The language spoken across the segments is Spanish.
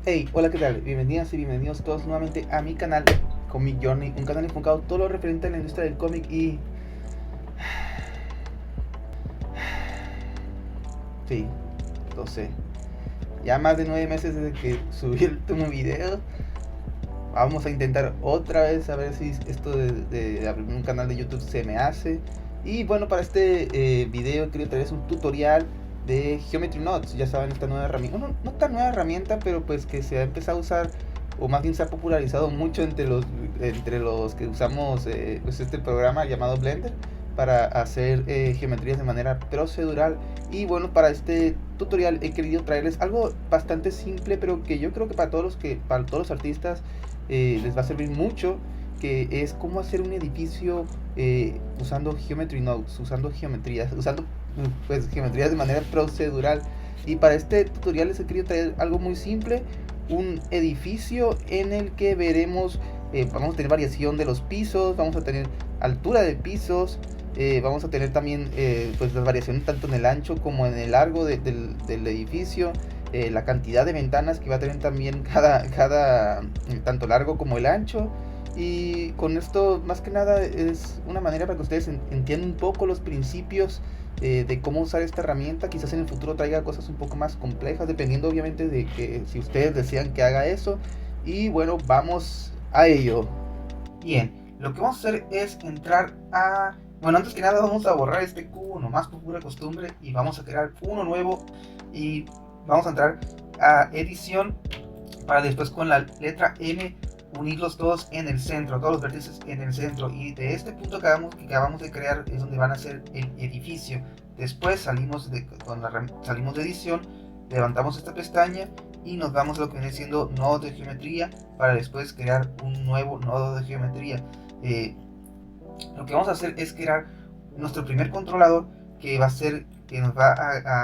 Hey, hola, ¿qué tal? Bienvenidas y bienvenidos todos nuevamente a mi canal, Comic Journey, un canal enfocado todo lo referente a la industria del cómic y... Sí, lo sé. Ya más de 9 meses desde que subí el último video. Vamos a intentar otra vez a ver si esto de abrir un canal de YouTube se me hace. Y bueno, para este video quería traerles un tutorial de Geometry Nodes. Ya saben, esta nueva herramienta, no tan nueva herramienta, pero pues que se ha empezado a usar, o más bien se ha popularizado mucho entre los que usamos pues este programa llamado Blender para hacer geometrías de manera procedural. Y bueno, para este tutorial he querido traerles algo bastante simple, pero que yo creo que para todos los artistas les va a servir mucho, que es cómo hacer un edificio usando Geometry Nodes, usando geometrías, usando pues geometrías de manera procedural. Y para este tutorial les he querido traer algo muy simple, un edificio en el que veremos, vamos a tener variación de los pisos, vamos a tener altura de pisos, vamos a tener también pues las variaciones tanto en el ancho como en el largo del edificio, la cantidad de ventanas que va a tener también cada tanto largo como el ancho. Y con esto más que nada es una manera para que ustedes entiendan un poco los principios de cómo usar esta herramienta. Quizás en el futuro traiga cosas un poco más complejas, dependiendo obviamente de que si ustedes desean que haga eso. Y bueno, vamos a ello. Bien, lo que vamos a hacer es entrar a... Bueno, antes que nada vamos a borrar este cubo nomás por pura costumbre y vamos a crear uno nuevo. Y vamos a entrar a edición para después con la letra M unirlos todos en el centro, todos los vértices en el centro. Y de este punto que acabamos de crear es donde van a ser el edificio. Después salimos de edición, levantamos esta pestaña y nos vamos a lo que viene siendo nodo de geometría para después crear un nuevo nodo de geometría. Lo que vamos a hacer es crear nuestro primer controlador, que va a ser que nos va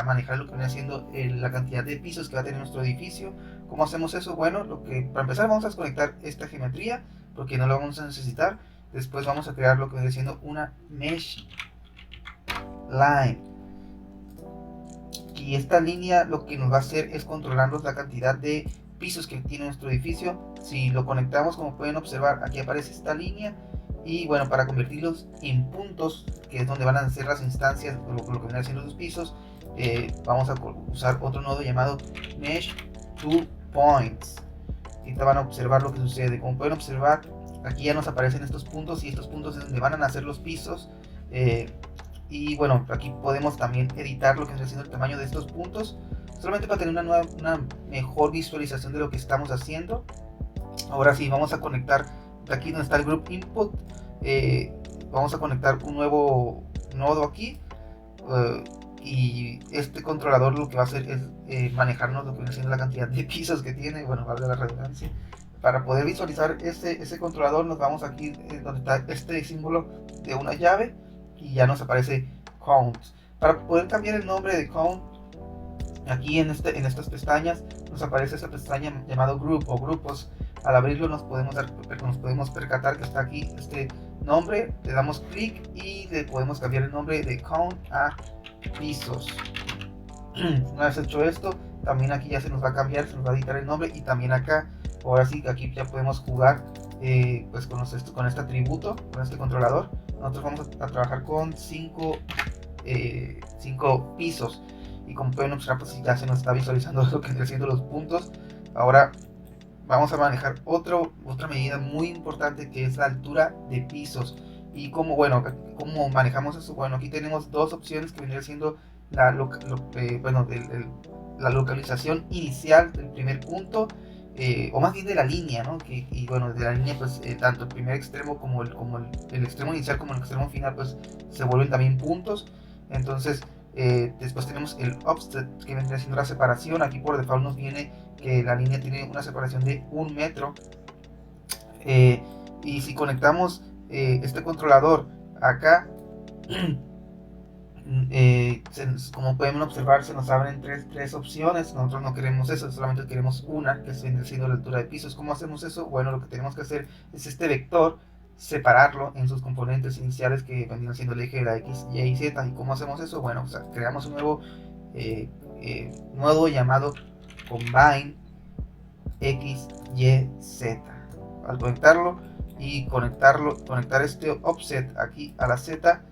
a manejar lo que viene siendo la cantidad de pisos que va a tener nuestro edificio. ¿Cómo hacemos eso? Bueno, para empezar vamos a desconectar esta geometría porque no la vamos a necesitar. Después vamos a crear lo que viene siendo una mesh line, y esta línea lo que nos va a hacer es controlarnos la cantidad de pisos que tiene nuestro edificio. Si lo conectamos, como pueden observar, aquí aparece esta línea. Y bueno, para convertirlos en puntos, que es donde van a ser las instancias, lo que vienen haciendo los pisos, vamos a usar otro nodo llamado mesh to points. Ahorita van a observar lo que sucede. Como pueden observar, aquí ya nos aparecen estos puntos, y estos puntos es donde van a nacer los pisos. Y bueno, aquí podemos también editar lo que está haciendo el tamaño de estos puntos, solamente para tener una mejor visualización de lo que estamos haciendo. Ahora sí, vamos a conectar de aquí donde está el group input, vamos a conectar un nuevo nodo aquí, y este controlador lo que va a hacer es manejarnos lo que viene siendo la cantidad de pisos que tiene. Bueno, valga la redundancia. Para poder visualizar ese controlador nos vamos aquí donde está este símbolo de una llave, y ya nos aparece count. Para poder cambiar el nombre de count, aquí en estas pestañas nos aparece esta pestaña llamado group o grupos. Al abrirlo nos podemos percatar que está aquí este nombre, le damos clic y le podemos cambiar el nombre de count a pisos. Una vez hecho esto, también aquí ya se nos va a cambiar, se nos va a editar el nombre, y también acá, ahora sí, aquí ya podemos jugar pues con este atributo, con este controlador. Nosotros vamos a trabajar con 5 pisos, y como pueden observar, pues ya se nos está visualizando lo que están haciendo los puntos. Ahora vamos a manejar otra medida muy importante, que es la altura de pisos. Y cómo manejamos eso. Bueno, aquí tenemos dos opciones que vendría siendo la localización inicial del primer punto, o más bien de la línea, ¿no? Y bueno, de la línea, pues tanto el primer extremo como el extremo inicial como el extremo final, pues se vuelven también puntos. Entonces después tenemos el offset, que vendría siendo la separación. Aquí por default nos viene que la línea tiene una separación de 1 metro. Y si conectamos este controlador acá, como pueden observar, se nos abren tres opciones. Nosotros no queremos eso, solamente queremos una, que es siendo la altura de pisos. ¿Cómo hacemos eso? Bueno, lo que tenemos que hacer es este vector, separarlo en sus componentes iniciales, que vendrían siendo el eje de la X, Y y Z. ¿Y cómo hacemos eso? Bueno, creamos un nuevo nodo llamado combine X, Y, Z. Al conectarlo y conectar este offset aquí a la Z,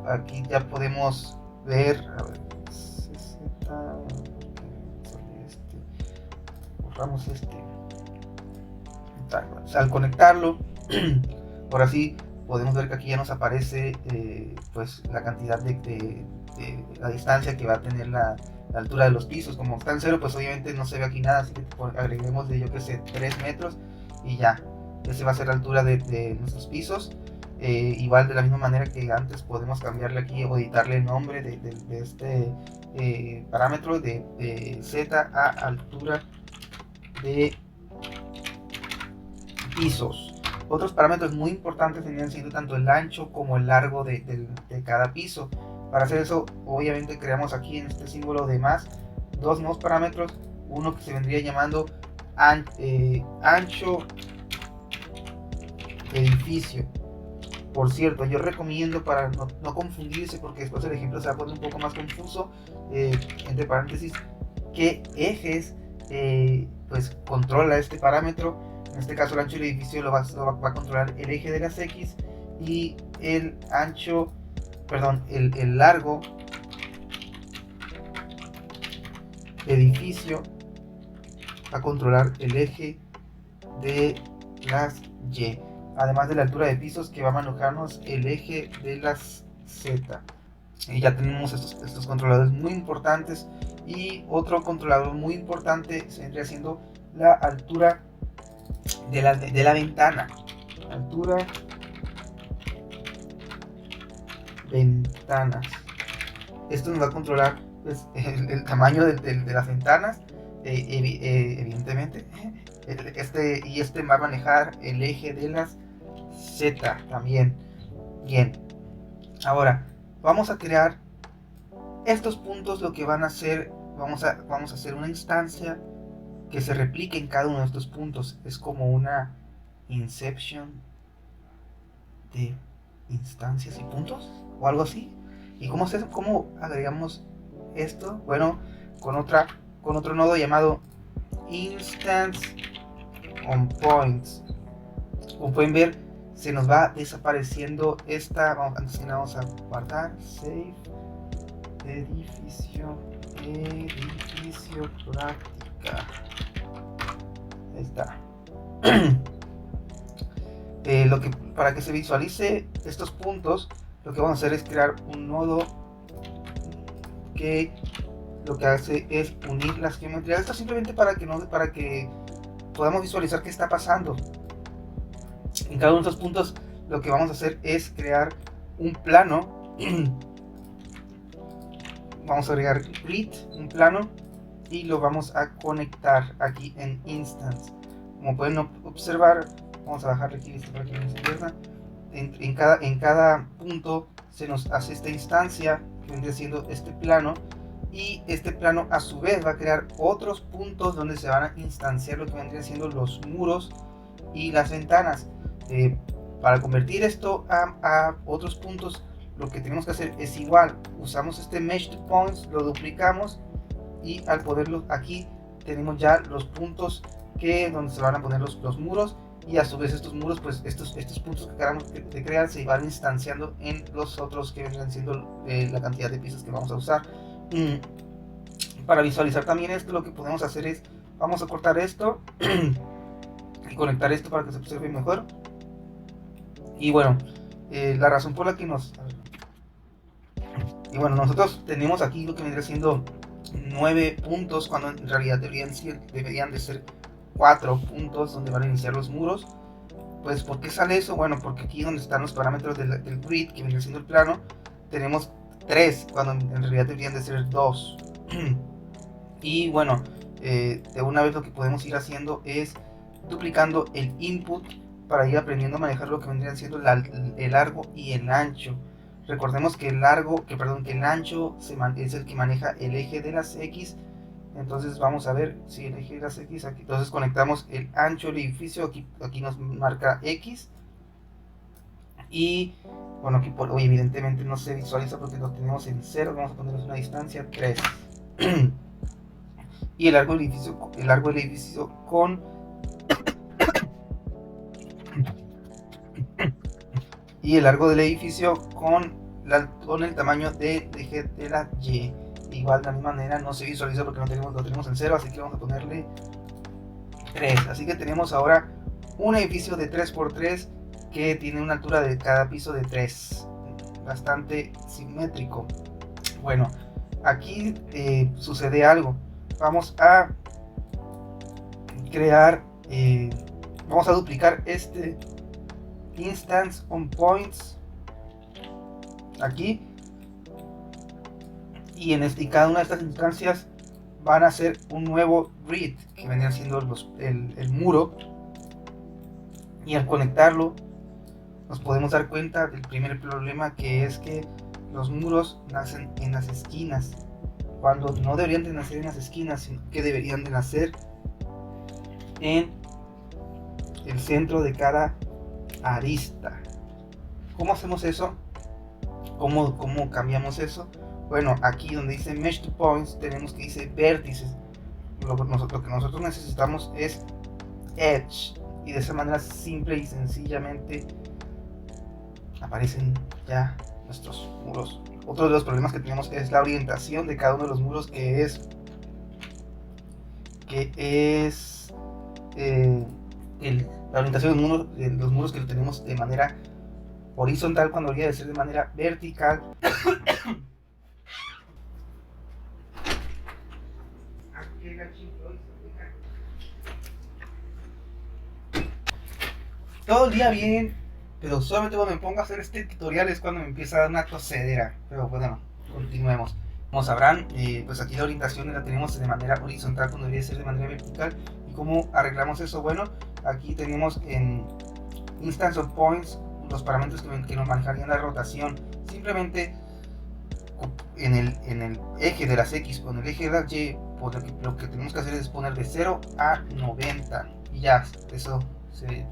aquí ya podemos ver, a ver, borramos al conectarlo, ahora sí podemos ver que aquí ya nos aparece pues la cantidad de la distancia que va a tener la altura de los pisos. Como está en cero, pues obviamente no se ve aquí nada, así que agreguemos de, yo que sé, 3 metros y ya, esa va a ser la altura de nuestros pisos. Igual de la misma manera que antes podemos cambiarle aquí o editarle el nombre de este parámetro de Z a altura de pisos. Otros parámetros muy importantes tenían siendo tanto el ancho como el largo de cada piso. Para hacer eso, obviamente creamos aquí en este símbolo de más dos nuevos parámetros, uno que se vendría llamando ancho edificio. Por cierto, yo recomiendo, para no confundirse, porque después el ejemplo se va a poner un poco más confuso, entre paréntesis, qué ejes pues controla este parámetro. En este caso el ancho del edificio lo va a controlar el eje de las X, y el ancho, perdón, el largo edificio va a controlar el eje de las Y, además de la altura de pisos, que va a manejarnos el eje de las Z. Y ya tenemos estos controladores muy importantes. Y otro controlador muy importante se vendría siendo la altura de la ventana. Altura ventanas. Esto nos va a controlar pues, el tamaño de las ventanas, evidentemente. Este va a manejar el eje de las Z también. Bien, ahora vamos a crear estos puntos. Lo que van a hacer, vamos a hacer una instancia que se replique en cada uno de estos puntos. Es como una inception de instancias y puntos o algo así. ¿Y cómo agregamos esto? Bueno, con otro nodo llamado instance on points. Como pueden ver, se nos va desapareciendo esta. Antes que nada vamos a guardar save edificio práctica. Ahí está. Para que se visualice estos puntos, lo que vamos a hacer es crear un nodo que lo que hace es unir las geometrías. Esto simplemente para que podamos visualizar qué está pasando. En cada uno de estos puntos lo que vamos a hacer es crear un plano. Vamos a agregar grid, un plano, y lo vamos a conectar aquí en instance. Como pueden observar, vamos a bajar aquí para que no se pierda. En cada punto se nos hace esta instancia que vendría siendo este plano, y este plano a su vez va a crear otros puntos donde se van a instanciar lo que vendrían siendo los muros y las ventanas. Para convertir esto a otros puntos, lo que tenemos que hacer es igual, usamos este mesh to points, lo duplicamos, y al ponerlo aquí tenemos ya los puntos donde se van a poner los muros, y a su vez estos muros, pues estos puntos que acabamos de crear se van instanciando en los otros que vendrán siendo la cantidad de piezas que vamos a usar. Para visualizar también esto, lo que podemos hacer es, vamos a cortar esto y conectar esto para que se observe mejor. Y bueno, la razón por la que nosotros tenemos aquí lo que vendría siendo 9 puntos, cuando en realidad deberían de ser 4 puntos donde van a iniciar los muros. Pues, ¿por qué sale eso? Bueno, porque aquí donde están los parámetros del grid, que viene siendo el plano, tenemos 3, cuando en realidad deberían de ser 2. Y bueno, de una vez lo que podemos ir haciendo es duplicando el input para ir aprendiendo a manejar lo que vendrían siendo el largo y el ancho. Recordemos que el ancho es el que maneja el eje de las X. Entonces vamos a ver si el eje de las X aquí. Entonces conectamos el ancho del edificio, aquí nos marca X. Y bueno, aquí hoy evidentemente no se visualiza porque lo tenemos en 0. Vamos a ponerles una distancia 3. y el largo del edificio con con el tamaño del eje de la Y. Igual de la misma manera no se visualiza porque lo tenemos en 0, así que vamos a ponerle 3. Así que tenemos ahora un edificio de 3x3 que tiene una altura de cada piso de 3, bastante simétrico. Bueno, aquí sucede algo. Vamos a crear, vamos a duplicar este instance on points aquí, y cada una de estas instancias van a ser un nuevo grid que vendría siendo el muro, y al conectarlo nos podemos dar cuenta del primer problema, que es que los muros nacen en las esquinas, cuando no deberían de nacer en las esquinas, sino que deberían de nacer en el centro de cada arista. ¿Cómo hacemos eso? ¿Cómo cambiamos eso? Bueno, aquí donde dice Mesh to Points tenemos que dice vértices. Lo que nosotros necesitamos es Edge, y de esa manera simple y sencillamente aparecen ya nuestros muros. Otro de los problemas que tenemos es la orientación de cada uno de los muros, que es la orientación de los muros que tenemos de manera horizontal cuando debería de ser de manera vertical. Todo el día bien, pero solamente cuando me pongo a hacer este tutorial es cuando me empieza a dar una tosedera. Pero bueno, continuemos. Como sabrán, pues aquí la orientación la tenemos de manera horizontal cuando debería ser de manera vertical. ¿Y cómo arreglamos eso? Bueno, aquí tenemos en Instance of Points los parámetros que nos manejarían la rotación. Simplemente en el eje de las X o en el eje de las Y, pues lo que tenemos que hacer es poner de 0 a 90 y ya, eso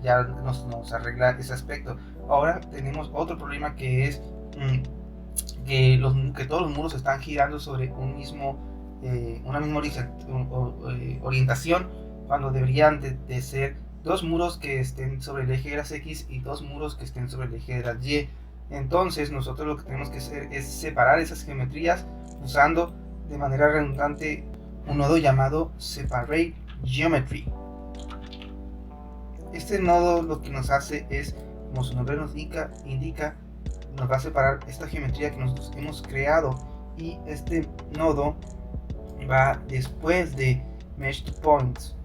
ya nos arregla ese aspecto. Ahora tenemos otro problema, que es que todos los muros están girando sobre una misma orientación, cuando deberían de ser dos muros que estén sobre el eje de las X y dos muros que estén sobre el eje de las Y. Entonces nosotros lo que tenemos que hacer es separar esas geometrías usando de manera redundante un nodo llamado Separate Geometry. Este nodo lo que nos hace es, como su nombre nos indica, nos va a separar esta geometría que nosotros hemos creado, y este nodo va después de Mesh to Points.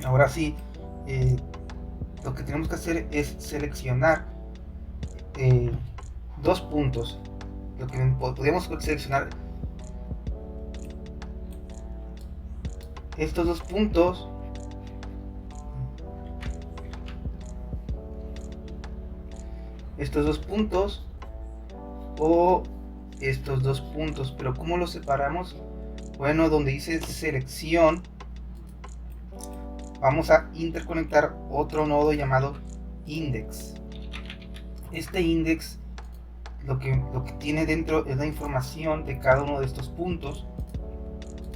Ahora sí, lo que tenemos que hacer es seleccionar dos puntos. Lo que podríamos seleccionar estos dos puntos, o estos dos puntos. Pero ¿cómo los separamos? Bueno, donde dice selección, vamos a interconectar otro nodo llamado index. Este index lo que tiene dentro es la información de cada uno de estos puntos,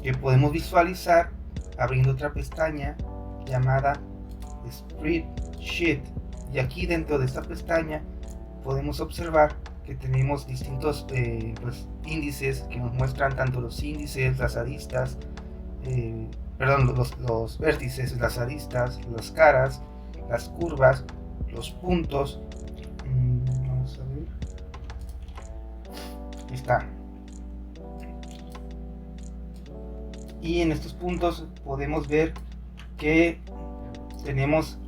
que podemos visualizar abriendo otra pestaña llamada Spreadsheet. Y aquí dentro de esta pestaña podemos observar que tenemos distintos índices que nos muestran tanto los índices, las aristas, los vértices, las aristas, las caras, las curvas, los puntos. Vamos a ver. Ahí está. Y en estos puntos podemos ver que tenemos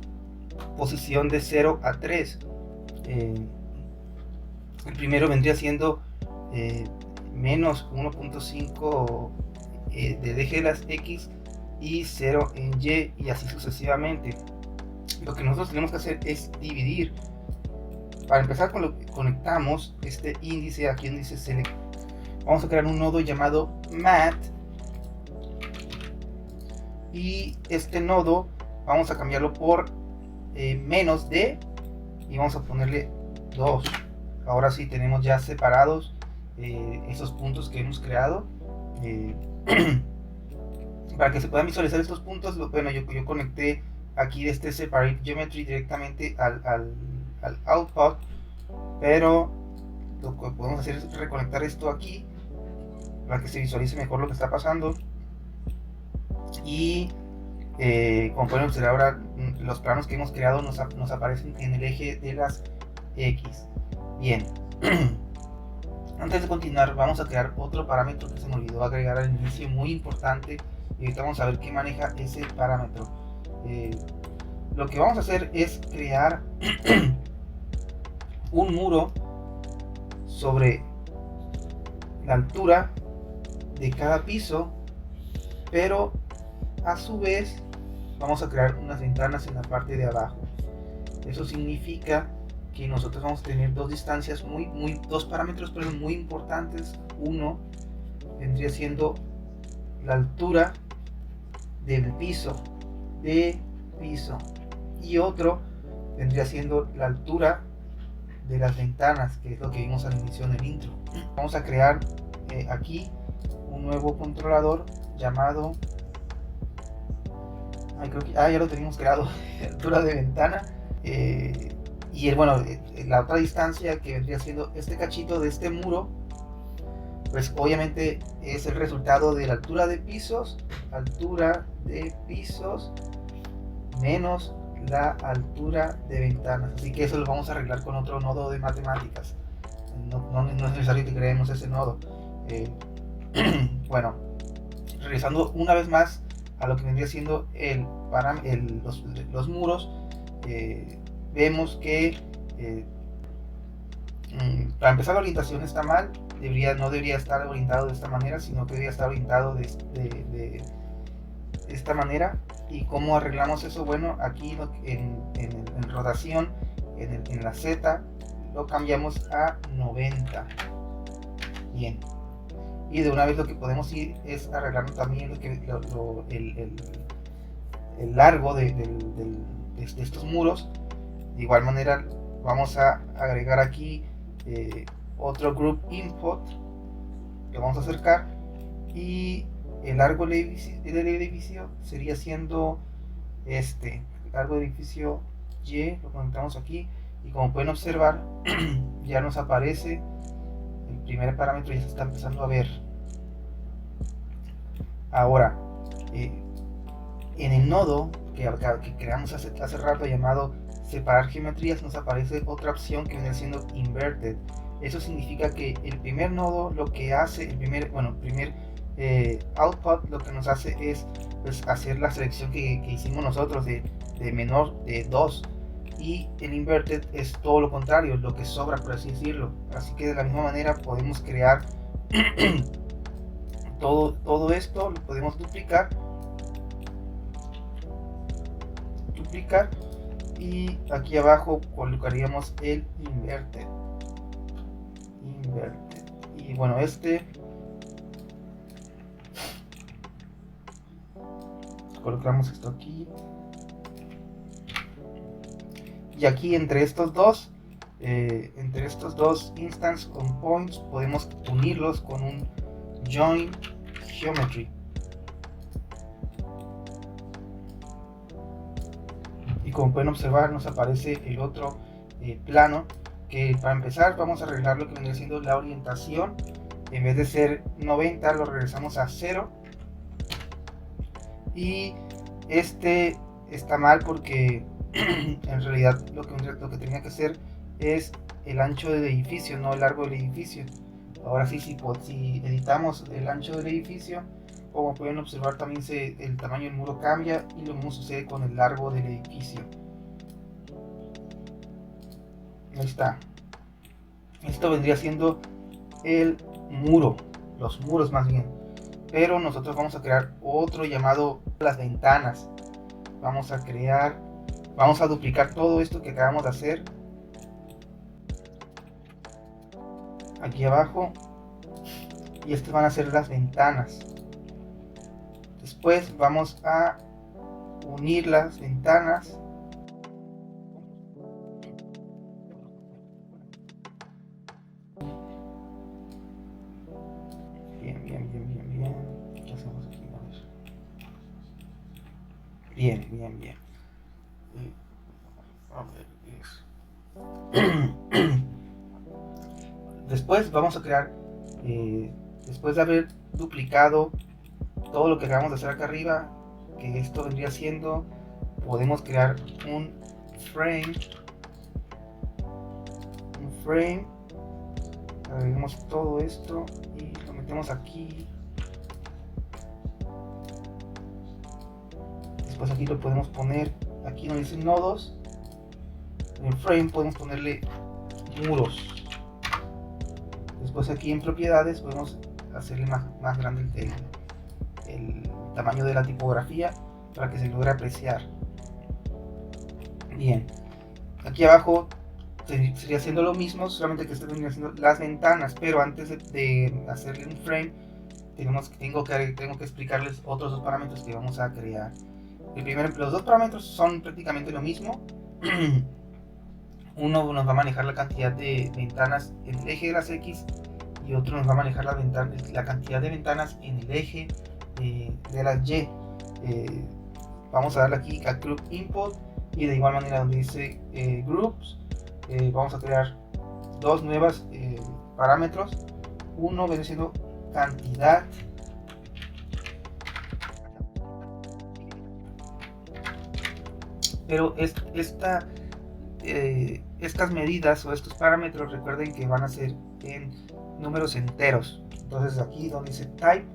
posición de 0 a 3. El primero vendría siendo menos 1.5 del eje de las X y 0 en Y, y así sucesivamente. Lo que nosotros tenemos que hacer es dividir. Para empezar, con lo que conectamos este índice aquí donde dice select, vamos a crear un nodo llamado mat, y este nodo vamos a cambiarlo por menos de, y vamos a ponerle 2. Ahora sí tenemos ya separados esos puntos que hemos creado. Para que se puedan visualizar estos puntos, bueno, yo conecté aquí de este Separate Geometry directamente al Output, pero lo que podemos hacer es reconectar esto aquí para que se visualice mejor lo que está pasando. Y como pueden observar ahora, los planos que hemos creado nos aparecen en el eje de las X. Bien. Antes de continuar, vamos a crear otro parámetro que se me olvidó agregar al inicio, muy importante, y ahorita vamos a ver qué maneja ese parámetro. Lo que vamos a hacer es crear un muro sobre la altura de cada piso, pero a su vez vamos a crear unas ventanas en la parte de abajo. Eso significa que nosotros vamos a tener dos distancias dos parámetros pero muy importantes. Uno vendría siendo la altura del piso y otro vendría siendo la altura de las ventanas, que es lo que vimos al inicio en el intro. Vamos a crear aquí un nuevo controlador llamado ya lo teníamos creado, altura de ventana, y la otra distancia que vendría siendo este cachito de este muro, pues obviamente es el resultado de la altura de pisos menos la altura de ventanas. Así que eso lo vamos a arreglar con otro nodo de matemáticas. No es necesario que creemos ese nodo. Bueno, regresando una vez más a lo que vendría siendo los muros, vemos que para empezar la orientación está mal. No debería estar orientado de esta manera, sino que debería estar orientado de esta manera. ¿Y cómo arreglamos eso? Bueno, aquí en rotación, en la Z, lo cambiamos a 90. Bien. Y de una vez lo que podemos ir es arreglando también el largo de estos muros. De igual manera vamos a agregar aquí otro group input que vamos a acercar, y el largo del edificio sería siendo este largo del edificio Y. Lo conectamos aquí y como pueden observar ya nos aparece el primer parámetro, ya se está empezando a ver. Ahora, en el nodo que creamos hace rato llamado separar geometrías, nos aparece otra opción que viene siendo inverted. Eso significa que el primer nodo lo que hace, el primer output, lo que nos hace es pues, hacer la selección que hicimos nosotros de menor de 2, y el inverted es todo lo contrario, lo que sobra, por así decirlo. Así que de la misma manera podemos crear todo esto, lo podemos duplicar, y aquí abajo colocaríamos el inverted. Y bueno, colocamos esto aquí, y aquí entre estos dos instance on points podemos unirlos con un join geometry. Y como pueden observar nos aparece el otro plano, que para empezar vamos a arreglar lo que viene siendo la orientación. En vez de ser 90 lo regresamos a 0, y este está mal porque en realidad lo que tenía que hacer es el ancho del edificio, no el largo del edificio. Ahora sí, si editamos el ancho del edificio, como pueden observar también el tamaño del muro cambia, y lo mismo sucede con el largo del edificio. Ahí está. Esto vendría siendo el muro, los muros más bien. Pero nosotros vamos a crear otro llamado las ventanas. Vamos a duplicar todo esto que acabamos de hacer aquí abajo, y estas van a ser las ventanas. Después vamos a unir las ventanas bien. ¿Qué hacemos aquí? A ver. Bien, bien, bien. A ver, después vamos a crear, después de haber duplicado todo lo que acabamos de hacer acá arriba, que esto vendría siendo, podemos crear un frame, agregamos todo esto y lo metemos aquí. Después aquí lo podemos poner, aquí donde dice nodos, en el frame podemos ponerle muros. Después aquí en propiedades podemos hacerle más grande el tamaño de la tipografía para que se logre apreciar. Bien, aquí abajo sería haciendo lo mismo, solamente que estoy haciendo las ventanas, pero antes de hacerle un frame tengo que explicarles otros dos parámetros que vamos a crear. Los dos parámetros son prácticamente lo mismo. Uno nos va a manejar la cantidad de ventanas en el eje de las X y otro nos va a manejar la cantidad de ventanas en el eje de las Y. Vamos a darle aquí a Group Input y de igual manera donde dice Groups vamos a crear dos nuevas parámetros. Uno viene siendo cantidad pero estas medidas o estos parámetros recuerden que van a ser en números enteros. Entonces aquí donde dice type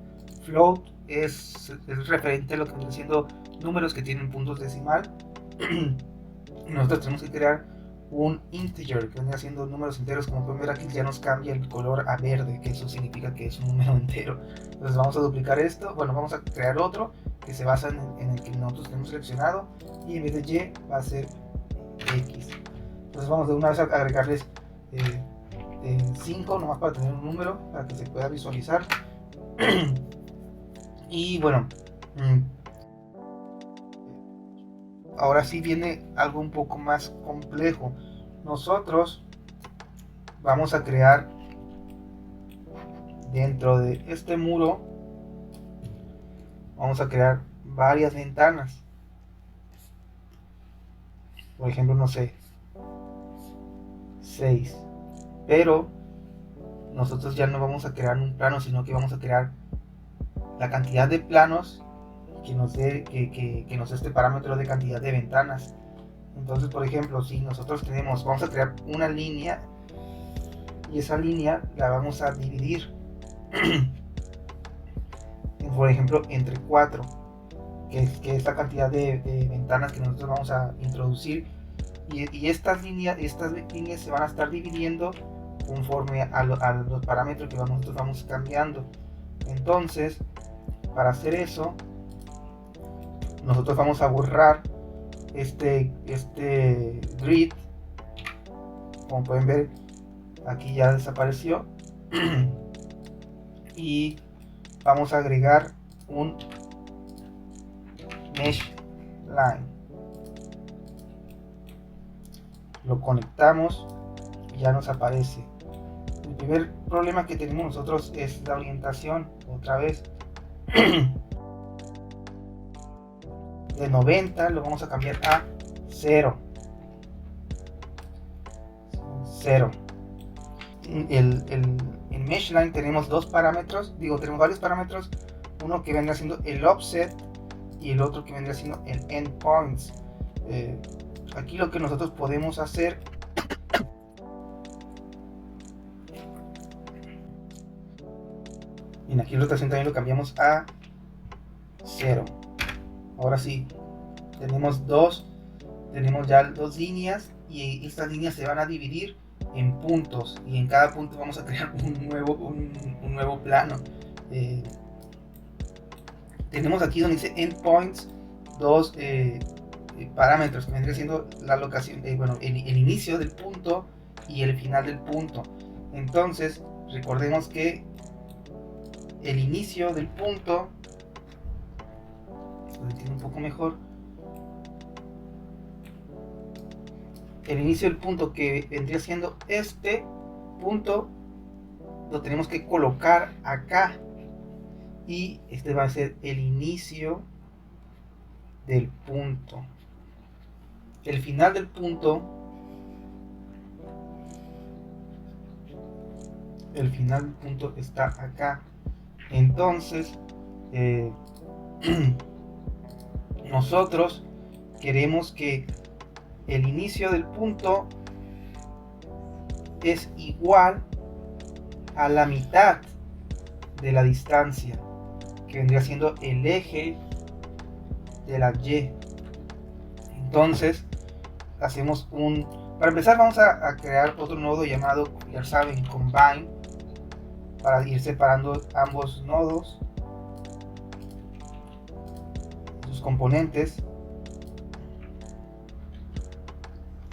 float es referente a lo que viene siendo números que tienen puntos decimal. Y nosotros tenemos que crear un integer que viene haciendo números enteros. Como pueden ver aquí ya nos cambia el color a verde, que eso significa que es un número entero. Entonces vamos a duplicar esto, bueno, vamos a crear otro que se basa en el que nosotros tenemos seleccionado y en vez de Y va a ser X. Entonces vamos de una vez a agregarles 5 nomás para tener un número para que se pueda visualizar. Y bueno, ahora sí viene algo un poco más complejo. Nosotros vamos a crear dentro de este muro, vamos a crear varias ventanas. Por ejemplo, no sé, 6. Pero nosotros ya no vamos a crear un plano, sino que vamos a crear la cantidad de planos que nos dé este parámetro de cantidad de ventanas. Entonces, por ejemplo, si nosotros vamos a crear una línea y esa línea la vamos a dividir por ejemplo entre 4, que es la cantidad de ventanas que nosotros vamos a introducir, y estas líneas se van a estar dividiendo conforme a los parámetros que nosotros vamos cambiando. Entonces, para hacer eso, nosotros vamos a borrar este grid. Como pueden ver, aquí ya desapareció. Y vamos a agregar un mesh line. Lo conectamos y ya nos aparece. El primer problema que tenemos nosotros es la orientación. Otra vez de 90 lo vamos a cambiar a 0. En mesh line tenemos tenemos varios parámetros. Uno que vendrá siendo el offset y el otro que vendrá siendo el endpoints. Aquí lo que nosotros podemos hacer y aquí la rotación también lo cambiamos a 0. Ahora sí, tenemos ya dos líneas y estas líneas se van a dividir en puntos y en cada punto vamos a crear un nuevo plano. Tenemos aquí donde dice endpoints dos parámetros que vendría siendo la locación, el inicio del punto y el final del punto. Entonces recordemos que el inicio del punto, lo entiendo un poco mejor, el inicio del punto que vendría siendo este punto lo tenemos que colocar acá y este va a ser el inicio del punto. El final del punto, está acá. Entonces nosotros queremos que el inicio del punto es igual a la mitad de la distancia, que vendría siendo el eje de la Y. Entonces hacemos para empezar vamos a crear otro nodo llamado, ya saben, combine, para ir separando ambos nodos, sus componentes.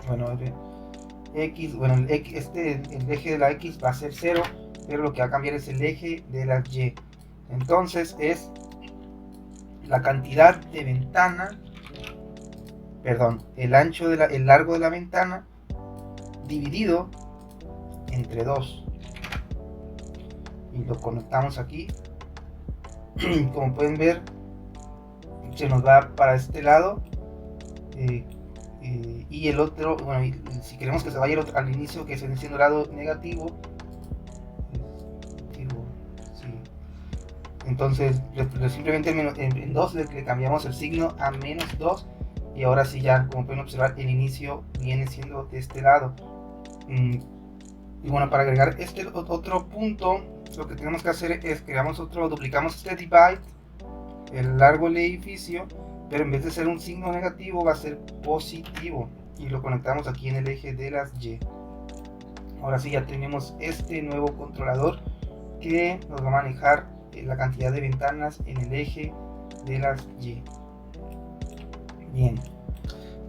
Bueno, el eje de la X va a ser 0, pero lo que va a cambiar es el eje de la Y. Entonces es la cantidad de ventana, el largo de la ventana dividido entre 2. Y lo conectamos aquí. Como pueden ver, se nos va para este lado. Y el otro, bueno, si queremos que se vaya al inicio, que se siendo el lado negativo, sí. Entonces simplemente en 2 le cambiamos el signo a -2, y ahora sí, ya como pueden observar, el inicio viene siendo de este lado. Y bueno, para agregar este otro punto, lo que tenemos que hacer es duplicamos este divide, el largo del edificio, pero en vez de ser un signo negativo va a ser positivo, y lo conectamos aquí en el eje de las Y. Ahora sí, ya tenemos este nuevo controlador que nos va a manejar la cantidad de ventanas en el eje de las Y. Bien,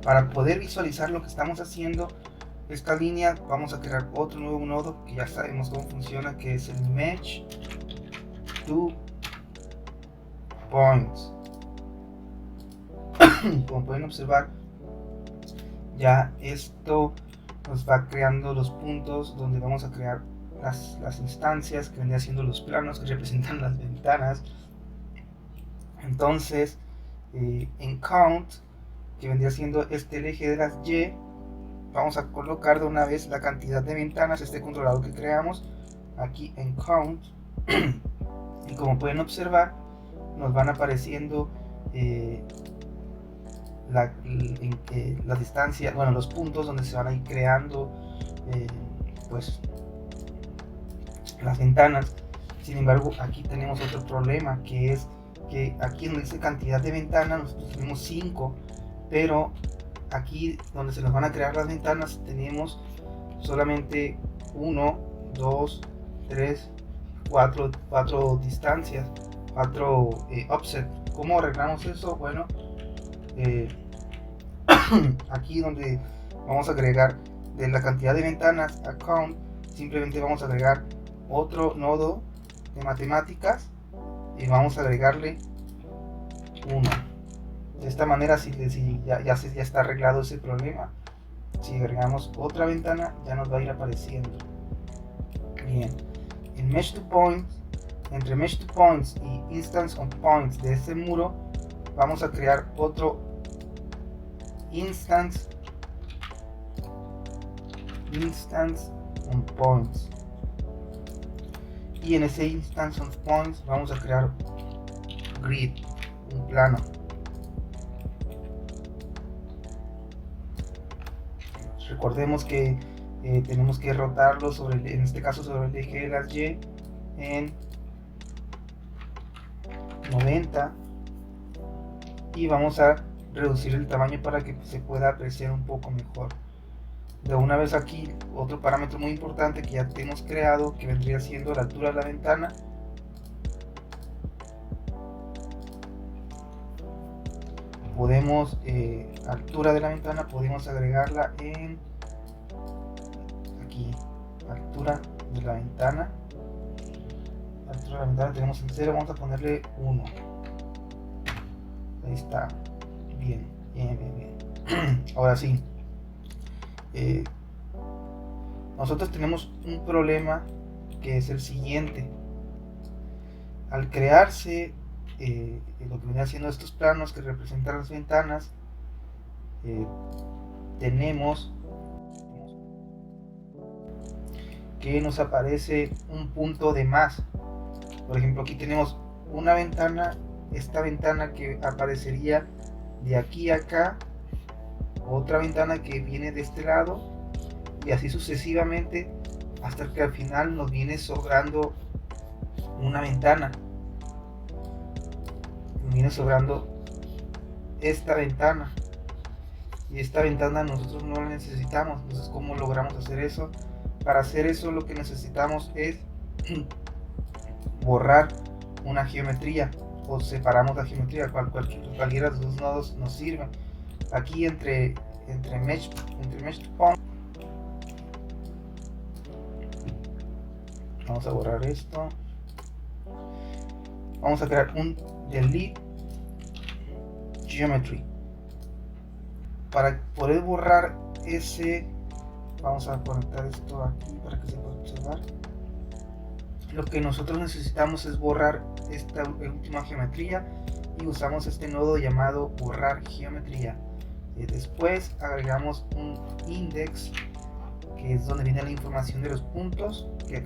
para poder visualizar lo que estamos haciendo, esta línea, vamos a crear otro nuevo nodo que ya sabemos cómo funciona, que es el Mesh to Points. Como pueden observar, ya esto nos va creando los puntos donde vamos a crear las instancias, que vendrían siendo los planos que representan las ventanas. Entonces en count, que vendría siendo el eje de las Y, vamos a colocar de una vez la cantidad de ventanas, este controlador que creamos aquí en count. Y como pueden observar, nos van apareciendo la distancia, bueno, los puntos donde se van a ir creando pues las ventanas. Sin embargo, aquí tenemos otro problema, que es que aquí donde dice cantidad de ventanas nosotros tenemos 5, pero aquí donde se nos van a crear las ventanas tenemos solamente 1, 2, 3, 4 distancias, 4 offset. ¿Cómo arreglamos eso? Bueno, aquí donde vamos a agregar de la cantidad de ventanas a count, simplemente vamos a agregar otro nodo de matemáticas y vamos a agregarle 1. De esta manera, si ya está arreglado ese problema, si agregamos otra ventana ya nos va a ir apareciendo. Bien, en Mesh to Points, entre Mesh to Points y Instance on Points de este muro, vamos a crear otro Instance on Points, y en ese Instance on Points vamos a crear Grid, un plano. Recordemos que tenemos que rotarlo en este caso sobre el eje de las Y en 90, y vamos a reducir el tamaño para que se pueda apreciar un poco mejor. De una vez aquí, otro parámetro muy importante que ya tenemos creado, que vendría siendo la altura de la ventana. Podemos, altura de la ventana, podemos agregarla en aquí, altura de la ventana. Altura de la ventana tenemos en 0, vamos a ponerle 1. Ahí está. Bien. Ahora sí, nosotros tenemos un problema, que es el siguiente. Al crearse lo que viene haciendo estos planos que representan las ventanas, tenemos que nos aparece un punto de más. Por ejemplo, aquí tenemos una ventana, esta ventana que aparecería de aquí a acá, otra ventana que viene de este lado, y así sucesivamente hasta que al final nos viene sobrando una ventana. Nos viene sobrando esta ventana, y esta ventana nosotros no la necesitamos. Entonces, ¿cómo logramos hacer eso? Para hacer eso lo que necesitamos es borrar una geometría, o separamos la geometría. Cualquiera de los dos nodos nos sirve. Aquí entre mesh point, vamos a borrar esto. Vamos a crear un delete geometry. Para poder borrar ese, vamos a conectar esto aquí para que se pueda observar. Lo que nosotros necesitamos es borrar esta última geometría, y usamos este nodo llamado borrar geometría. Después agregamos un index, que es donde viene la información de los puntos que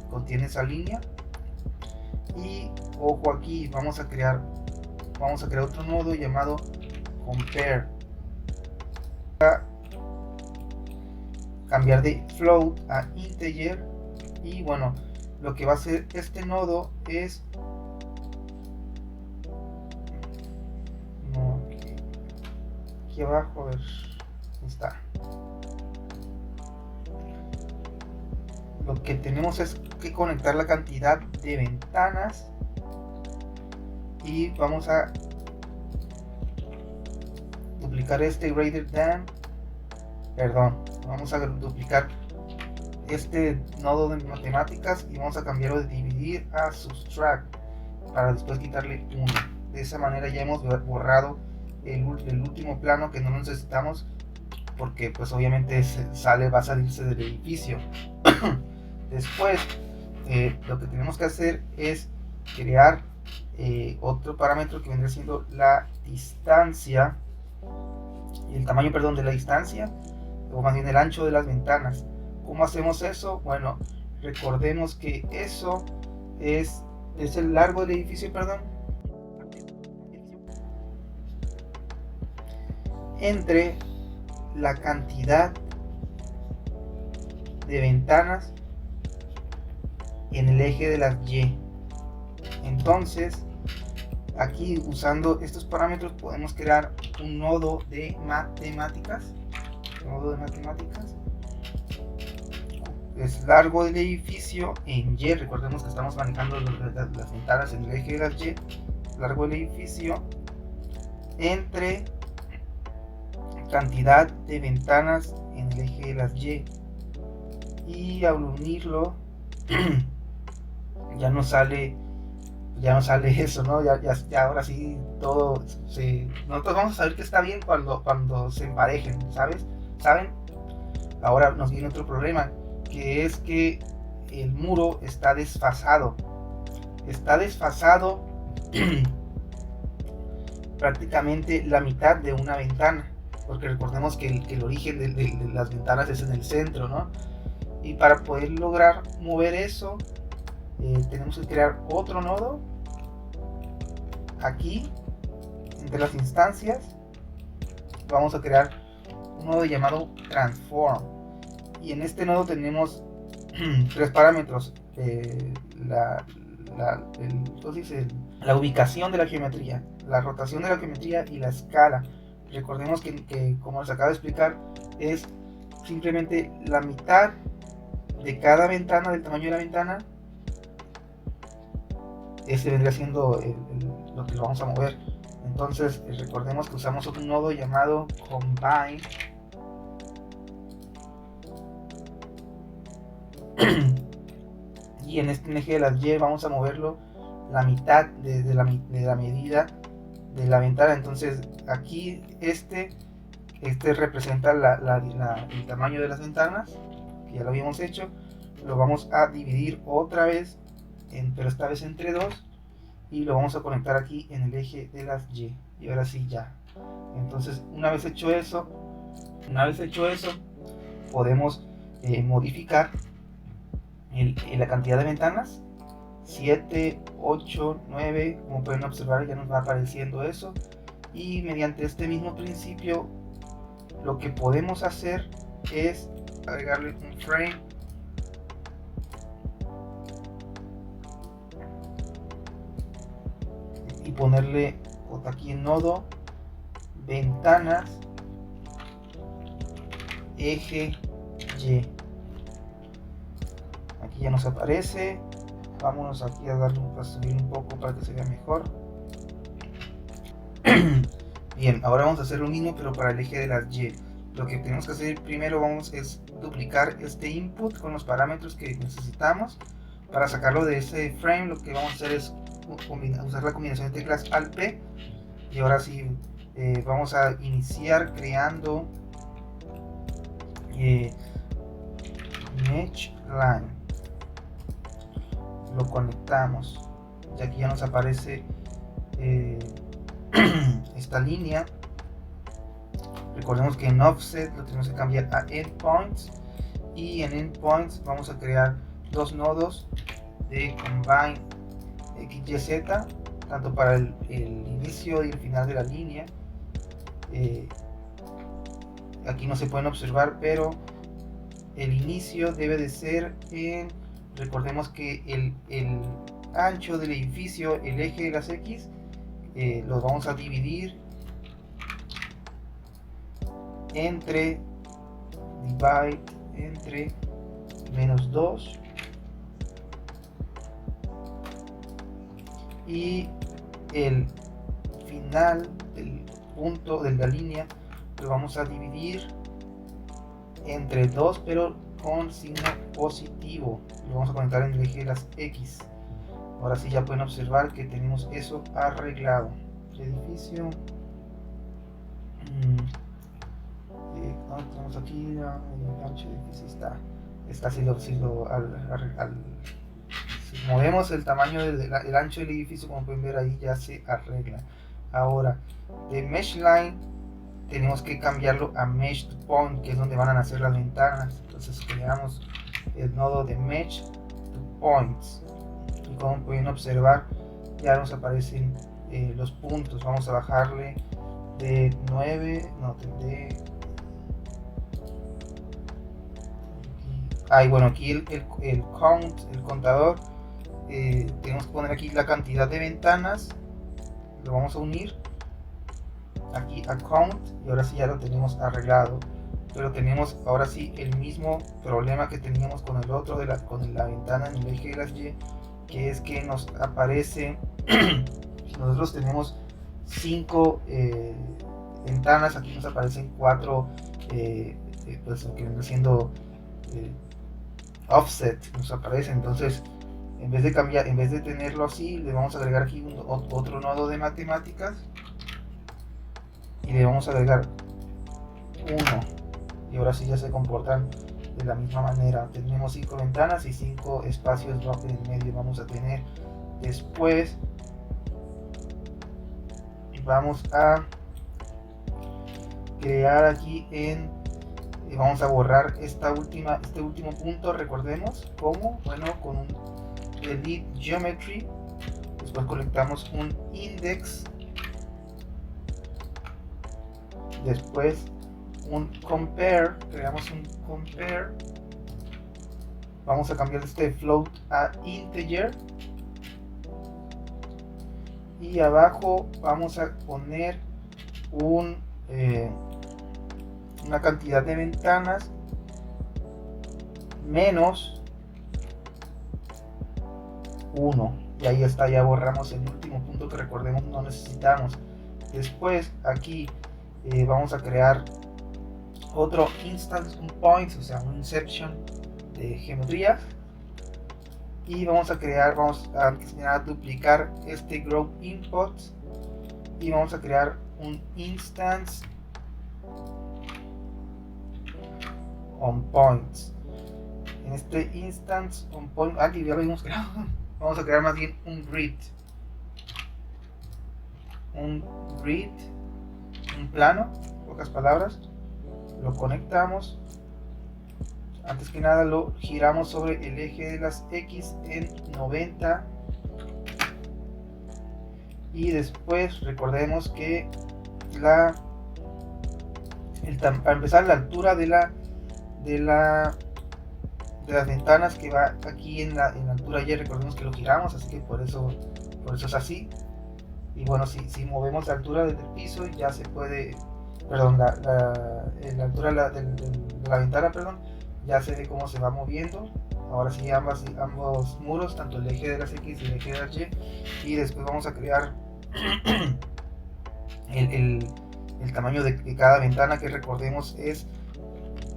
contiene esa línea. Y ojo, aquí vamos a crear otro nodo llamado compare, para cambiar de float a integer. Y bueno, lo que va a hacer este nodo es aquí abajo, a ver, ahí está. Lo que tenemos es que conectar la cantidad de ventanas, y vamos a duplicar este greater than, vamos a duplicar este nodo de matemáticas y vamos a cambiarlo de dividir a subtract, para después quitarle 1. De esa manera ya hemos borrado el último plano que no necesitamos, porque pues obviamente va a salirse del edificio. Después lo que tenemos que hacer es crear otro parámetro que vendría siendo la distancia, el tamaño, perdón, de la distancia, o más bien el ancho de las ventanas. ¿Cómo hacemos eso? Bueno, recordemos que eso es el largo del edificio, perdón, entre la cantidad de ventanas en el eje de las Y. Entonces, aquí usando estos parámetros podemos crear un nodo de matemáticas. Es largo del edificio en Y. Recordemos que estamos manejando las ventanas en el eje de las Y. Largo del edificio entre cantidad de ventanas en el eje de las Y. Y al unirlo ya no sale eso, ¿no? Ya ahora sí todo nosotros vamos a saber que está bien cuando se emparejen, ¿saben? Ahora nos viene otro problema, que es que el muro está desfasado prácticamente la mitad de una ventana, porque recordemos que el origen de las ventanas es en el centro, ¿no? Y para poder lograr mover eso, tenemos que crear otro nodo aquí entre las instancias. Vamos a crear un nodo llamado transform, y en este nodo tenemos tres parámetros: la ubicación de la geometría, la rotación de la geometría y la escala. Recordemos que como les acabo de explicar, es simplemente la mitad de cada ventana, del tamaño de la ventana. Este vendría siendo lo que vamos a mover. Entonces recordemos que usamos un nodo llamado combine, y en este eje de las Y vamos a moverlo la mitad de la medida de la ventana. Entonces aquí este representa el tamaño de las ventanas, que ya lo habíamos hecho. Lo vamos a dividir otra vez, pero esta vez entre 2, y lo vamos a conectar aquí en el eje de las Y. Y ahora sí ya. Entonces una vez hecho eso, podemos modificar la cantidad de ventanas. 7, 8, 9, como pueden observar ya nos va apareciendo eso, y mediante este mismo principio lo que podemos hacer es agregarle un frame y ponerle aquí en nodo ventanas eje Y. Aquí ya nos aparece. Vámonos aquí a darle a subir un poco para que se vea mejor. Bien, ahora vamos a hacer lo mismo pero para el eje de las Y. Lo que tenemos que hacer primero es duplicar este input con los parámetros que necesitamos. Para sacarlo de ese frame lo que vamos a hacer es usar la combinación de teclas Alt P. Y ahora sí vamos a iniciar creando Mesh Line. Lo conectamos y aquí ya nos aparece esta línea. Recordemos que en offset lo tenemos que cambiar a endpoints, y en endpoints vamos a crear dos nodos de combine XYZ, tanto para el inicio y el final de la línea. Aquí no se pueden observar, pero el inicio debe de ser en, recordemos que el ancho del edificio, el eje de las X, los vamos a dividir entre -2, y el final del punto de la línea lo vamos a dividir entre 2 pero con signo positivo. Lo vamos a conectar en el eje de las X. Ahora sí ya pueden observar que tenemos eso arreglado. El edificio tenemos aquí el ancho de edificio está si movemos el tamaño del ancho del edificio, como pueden ver ahí ya se arregla. Ahora de mesh line tenemos que cambiarlo a mesh to point, que es donde van a nacer las ventanas. Entonces creamos el nodo de mesh to points, y como pueden observar ya nos aparecen los puntos. Vamos a bajarle de 9, bueno, aquí el count, el contador, tenemos que poner aquí la cantidad de ventanas, lo vamos a unir aquí a count, y ahora sí ya lo tenemos arreglado. Pero tenemos ahora sí el mismo problema que teníamos con el otro con la ventana en el eje de las Y, que es que nos aparece nosotros tenemos 5 ventanas, aquí nos aparecen 4 pues que viene siendo offset, nos aparece. Entonces en vez de tenerlo así, le vamos a agregar aquí otro nodo de matemáticas y le vamos a agregar 1, y ahora sí ya se comportan de la misma manera. Tenemos 5 ventanas y 5 espacios en el medio vamos a tener. Después vamos a crear aquí vamos a borrar este último punto. Recordemos cómo, bueno, con un delete geometry. Después conectamos un index, después un compare, creamos un compare, vamos a cambiar este float a integer, y abajo vamos a poner una cantidad de ventanas menos 1, y ahí está, ya borramos el último punto que recordemos no necesitamos. Después aquí vamos a crear otro instance, un point, o sea un inception de geometría, y vamos a duplicar este group input, y vamos a crear un instance on points. En este instance on point, aquí ya lo habíamos creado, vamos a crear más bien un grid. un grid, un plano, pocas palabras, lo conectamos. Antes que nada lo giramos sobre el eje de las X en 90 y después recordemos que para empezar, la altura de las ventanas que va aquí en la altura Y, recordemos que lo giramos, así que por eso es así. Y bueno, si movemos la altura del piso ya se puede, perdón, la altura de la ventana, perdón, ya se ve cómo se va moviendo. Ahora sí, ambos muros, tanto el eje de las X y el eje de las Y, y después vamos a crear el tamaño de cada ventana, que recordemos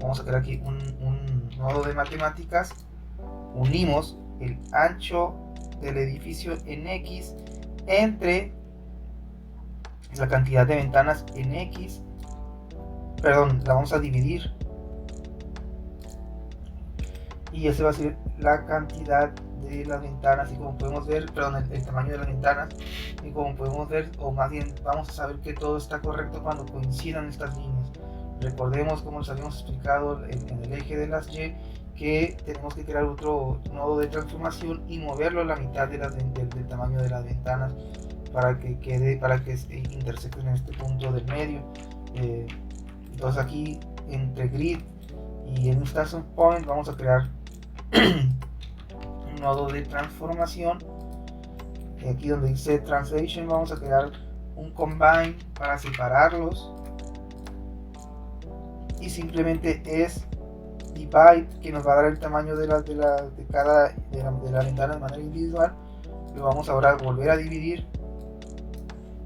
vamos a crear aquí un nodo de matemáticas. Unimos el ancho del edificio en X entre la cantidad de ventanas en X, perdón, la vamos a dividir, y ese va a ser la cantidad de las ventanas, y como podemos ver, perdón, el tamaño de las ventanas, y como podemos ver, o más bien vamos a saber que todo está correcto cuando coincidan estas líneas. Recordemos, como les habíamos explicado en el eje de las Y, que tenemos que crear otro nodo de transformación y moverlo a la mitad del tamaño de las ventanas para que intersecten en este punto del medio. Entonces aquí entre grid y en instance point vamos a crear un nodo de transformación. Aquí donde dice translation vamos a crear un combine para separarlos, y simplemente es divide, que nos va a dar el tamaño de la ventana de manera individual. Lo vamos ahora a volver a dividir,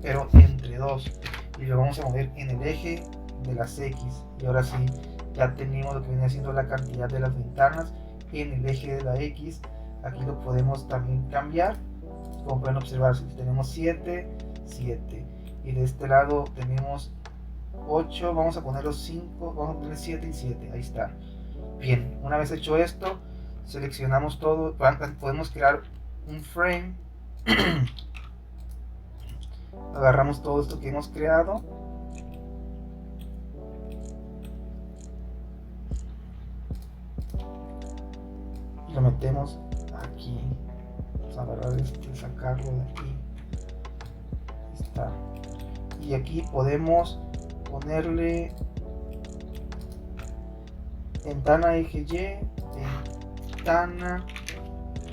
pero entre 2, y lo vamos a mover en el eje de las X, y ahora sí ya tenemos lo que viene siendo la cantidad de las ventanas en el eje de la X. Aquí lo podemos también cambiar, como pueden observar, si tenemos 7, y de este lado tenemos 8, vamos a poner los 5, vamos a poner 7 y 7, ahí está. Bien, una vez hecho esto, seleccionamos todo, podemos crear un frame. Agarramos todo esto que hemos creado, y lo metemos aquí. Vamos a agarrar sacarlo de aquí. Ahí está. Y aquí podemos ponerle ventana eje Y, ventana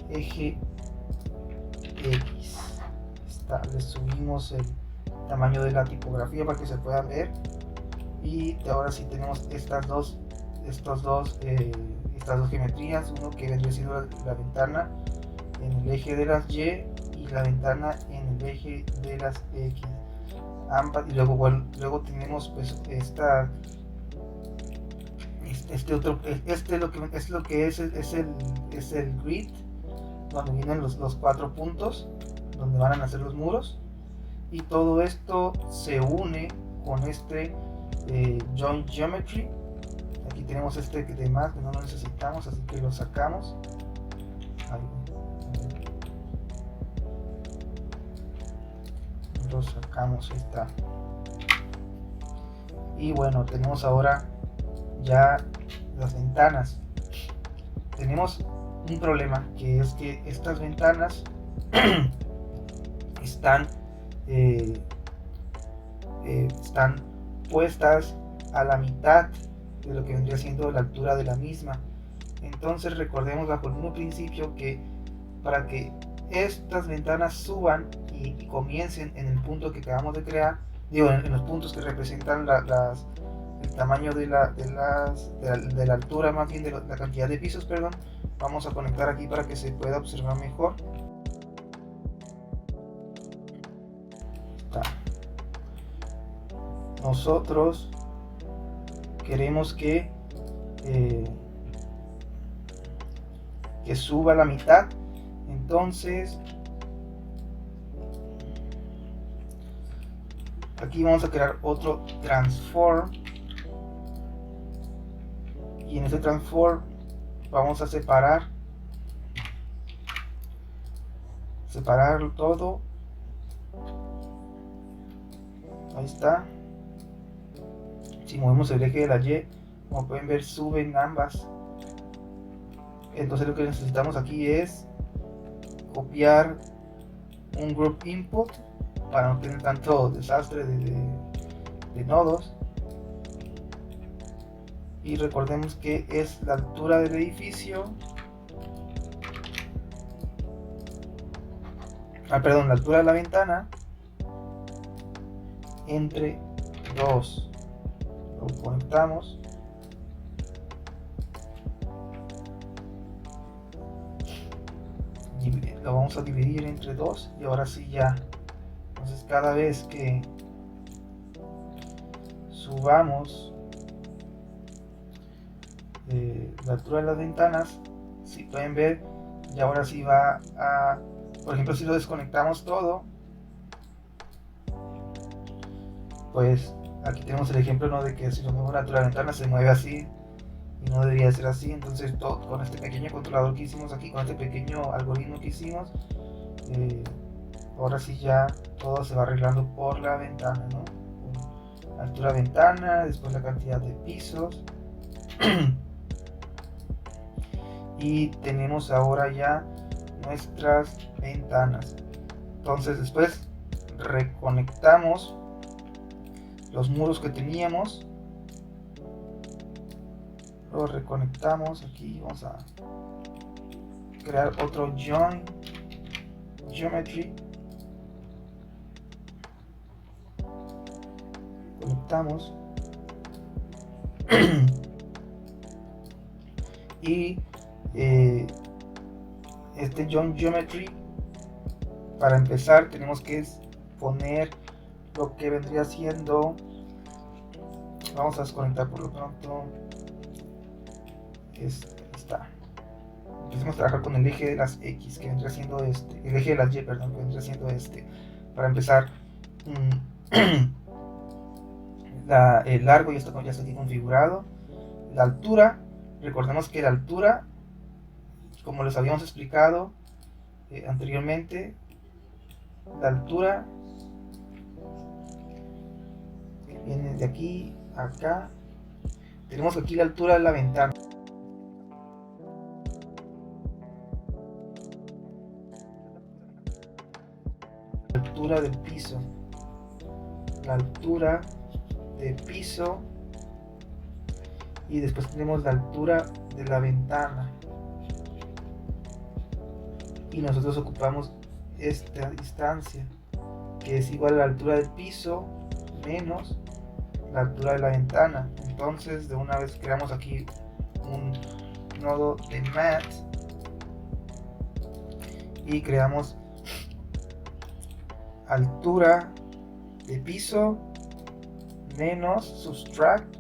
eje X. Le subimos el tamaño de la tipografía para que se pueda ver, y ahora sí tenemos estas dos geometrías, uno que vendría siendo la ventana en el eje de las Y y la ventana en el eje de las X, ambas. Y luego tenemos pues lo que es el grid, donde vienen los 4 puntos donde van a nacer los muros, y todo esto se une con este joint geometry. Aquí tenemos este de más que no lo necesitamos, así que lo sacamos. Lo sacamos, ahí está. Y bueno, tenemos ahora ya las ventanas. Tenemos un problema, que es que estas ventanas están puestas a la mitad de lo que vendría siendo la altura de la misma. Entonces recordemos bajo el mismo principio que para que estas ventanas suban y comiencen en el punto que acabamos de crear, en los puntos que representan el tamaño de la altura, más bien de la cantidad de pisos, perdón, vamos a conectar aquí para que se pueda observar mejor. Nosotros queremos que suba a la mitad, entonces aquí vamos a crear otro transform, y en ese transform vamos a separar todo Ahí está. Si movemos el eje de la Y, como pueden ver, suben ambas. Entonces lo que necesitamos aquí es copiar un group input para no tener tanto desastre de nodos. Y recordemos que es la altura del edificio, perdón, la altura de la ventana entre 2. Lo conectamos. Lo vamos a dividir entre 2 y ahora sí ya. Entonces cada vez que subamos la altura de las ventanas, si pueden ver, y ahora sí va a, por ejemplo, si lo desconectamos todo, pues aquí tenemos el ejemplo, ¿no?, de que si lo muevo la altura de la ventana se mueve así y no debería ser así. Entonces todo, con este pequeño controlador que hicimos aquí, con este pequeño algoritmo que hicimos, ahora sí ya todo se va arreglando por la ventana, ¿no? Por altura de ventana, después la cantidad de pisos. Y tenemos ahora ya nuestras ventanas. Entonces después reconectamos los muros que teníamos, lo reconectamos aquí. Vamos a crear otro join geometry, conectamos y este join geometry, para empezar tenemos que poner lo que vendría siendo, vamos a desconectar por lo pronto, está. Empecemos a trabajar con el eje de las X, que vendría siendo este, el eje de las Y, perdón, que vendría siendo este. Para empezar, el largo ya está aquí configurado. La altura, recordemos que la altura, como les habíamos explicado anteriormente, la altura que viene de aquí a acá, tenemos aquí la altura de la ventana, la altura del piso, la altura de piso, y después tenemos la altura de la ventana, y nosotros ocupamos esta distancia, que es igual a la altura del piso menos la altura de la ventana. Entonces de una vez creamos aquí un nodo de math y creamos altura de piso menos subtract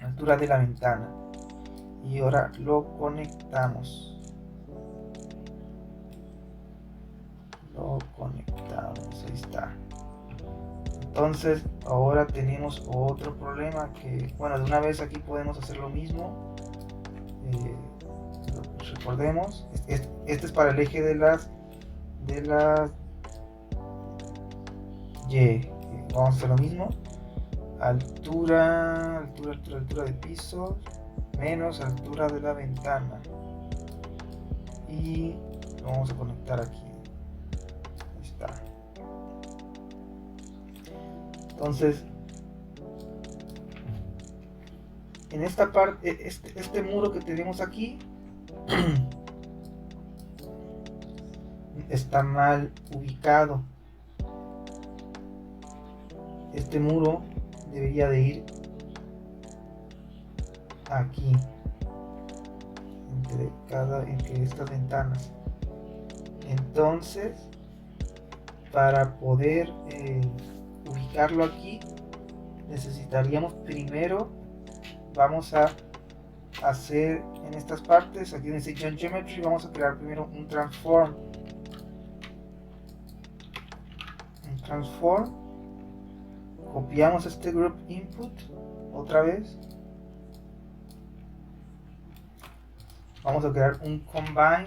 altura de la ventana, y ahora lo conectamos. Ahí está. Entonces ahora tenemos otro problema, que bueno, de una vez aquí podemos hacer lo mismo. Recordemos, este es para el eje de las Y. Vamos a hacer lo mismo, altura de piso menos altura de la ventana, y lo vamos a conectar aquí. Ahí está. Entonces en esta parte, este muro que tenemos aquí está mal ubicado. Este muro debería de ir aquí, entre estas ventanas. Entonces, para poder ubicarlo aquí, necesitaríamos primero, vamos a hacer en estas partes, aquí en el Join Geometry, vamos a crear primero un transform. Copiamos este group input otra vez, vamos a crear un combine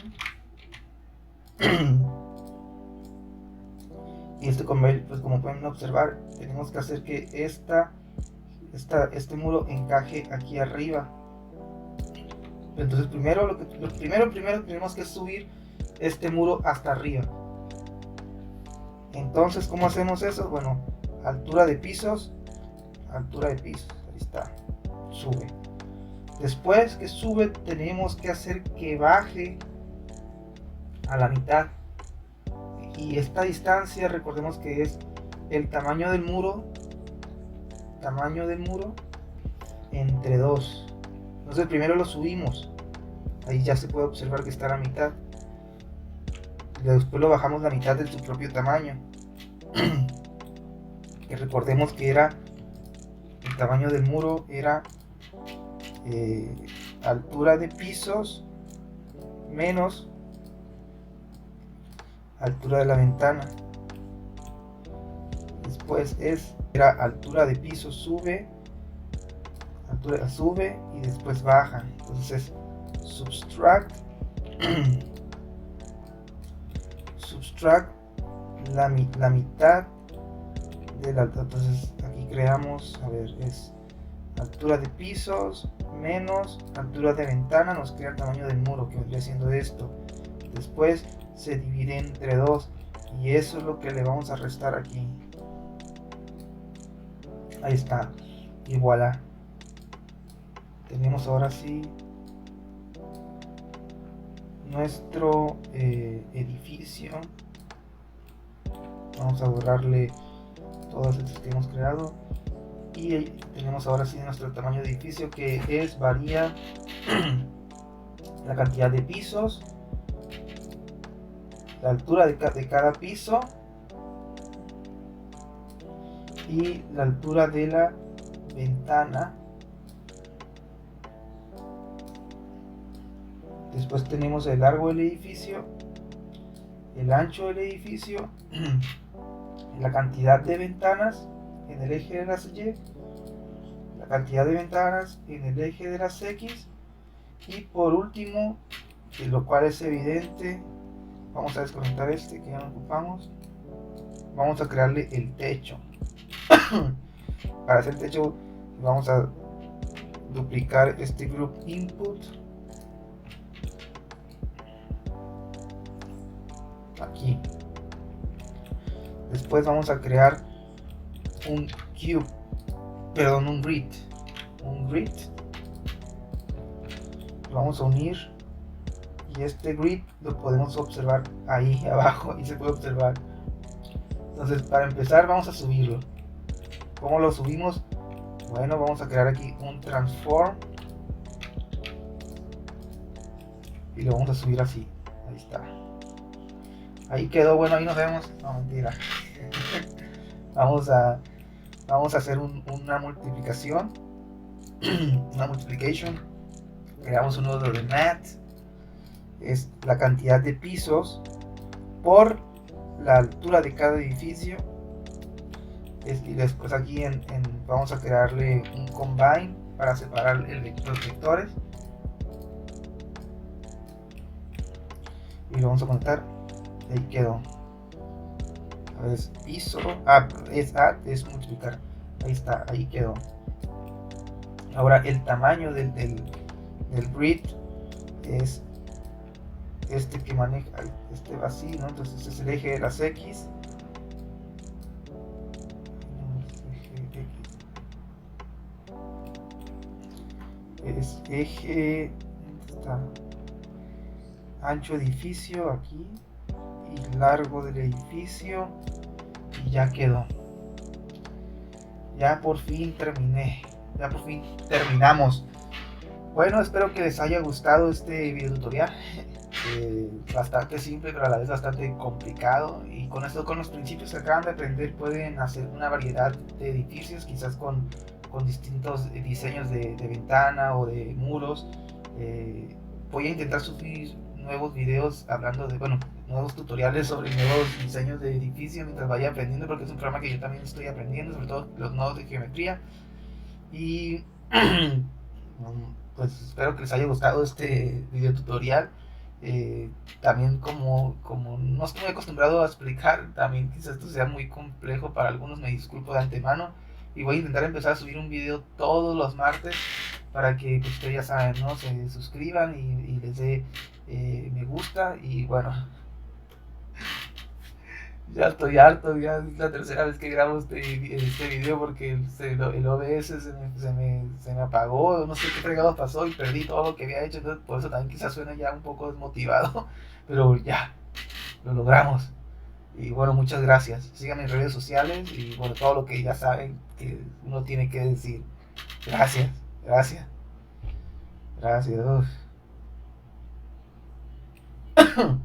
Y este conveyor, pues como pueden observar, tenemos que hacer que este muro encaje aquí arriba. Entonces primero tenemos que subir este muro hasta arriba. Entonces, ¿cómo hacemos eso? Bueno, altura de pisos, ahí está, sube. Después que sube, tenemos que hacer que baje a la mitad. Y esta distancia, recordemos que es el tamaño del muro entre 2. Entonces primero lo subimos, ahí ya se puede observar que está a la mitad. Y después lo bajamos la mitad de su propio tamaño. Que recordemos que el tamaño del muro era altura de pisos menos altura de la ventana. Después era altura de piso sube y después baja. Entonces es subtract la mitad de la altura. Entonces aquí creamos, a ver, es altura de pisos menos altura de ventana, nos crea el tamaño del muro, que vendría siendo esto. Después se divide entre 2 y eso es lo que le vamos a restar aquí. Ahí está, y voilà, tenemos ahora sí nuestro edificio. Vamos a borrarle todas estas que hemos creado y tenemos ahora sí nuestro tamaño de edificio, que varía la cantidad de pisos, la altura de cada piso y la altura de la ventana. Después tenemos el largo del edificio, el ancho del edificio, la cantidad de ventanas en el eje de las Y, la cantidad de ventanas en el eje de las X, y por último, de lo cual es evidente, vamos a desconectar que ya no ocupamos, vamos a crearle el techo. Para hacer el techo vamos a duplicar este group input aquí. Después vamos a crear un grid. Lo vamos a unir y este grid lo podemos observar ahí abajo y se puede observar. Entonces, para empezar vamos a subirlo. ¿Cómo lo subimos? Bueno, vamos a crear aquí un transform y lo vamos a subir así. Ahí está. Ahí quedó. Bueno, ahí nos vemos. No, mentira. Vamos a hacer una multiplicación. Una multiplication. Creamos un nodo de math. Es la cantidad de pisos por la altura de cada edificio. Y después aquí vamos a crearle un combine para separar los vectores. Y lo vamos a conectar. Ahí quedó. A ver, es piso. Es multiplicar. Ahí está, ahí quedó. Ahora el tamaño del grid es que maneja, va así, ¿no? Entonces es el eje de las X. Es eje, ¿dónde está? Ancho edificio aquí y largo del edificio, y ya quedó. Ya por fin terminamos. Bueno, espero que les haya gustado este video tutorial. Bastante simple, pero a la vez bastante complicado, y con los principios que acaban de aprender pueden hacer una variedad de edificios, quizás con distintos diseños de ventana o de muros. Voy a intentar subir nuevos videos hablando de, nuevos tutoriales sobre nuevos diseños de edificios mientras vaya aprendiendo, porque es un programa que yo también estoy aprendiendo, sobre todo los nodos de geometría. Y pues espero que les haya gustado este video tutorial También como no estoy muy acostumbrado a explicar, también quizás esto sea muy complejo para algunos, me disculpo de antemano. Y voy a intentar empezar a subir un video todos los martes para que pues, ustedes ya saben, ¿no? Se suscriban y les dé me gusta. Y bueno, ya estoy harto, ya es la tercera vez que grabo este video porque el OBS se me apagó, no sé qué fregados pasó y perdí todo lo que había hecho, entonces por eso también quizás suena ya un poco desmotivado, pero ya, lo logramos. Y bueno, muchas gracias. Síganme en redes sociales y bueno, todo lo que ya saben que uno tiene que decir. Gracias, gracias, gracias. Uf.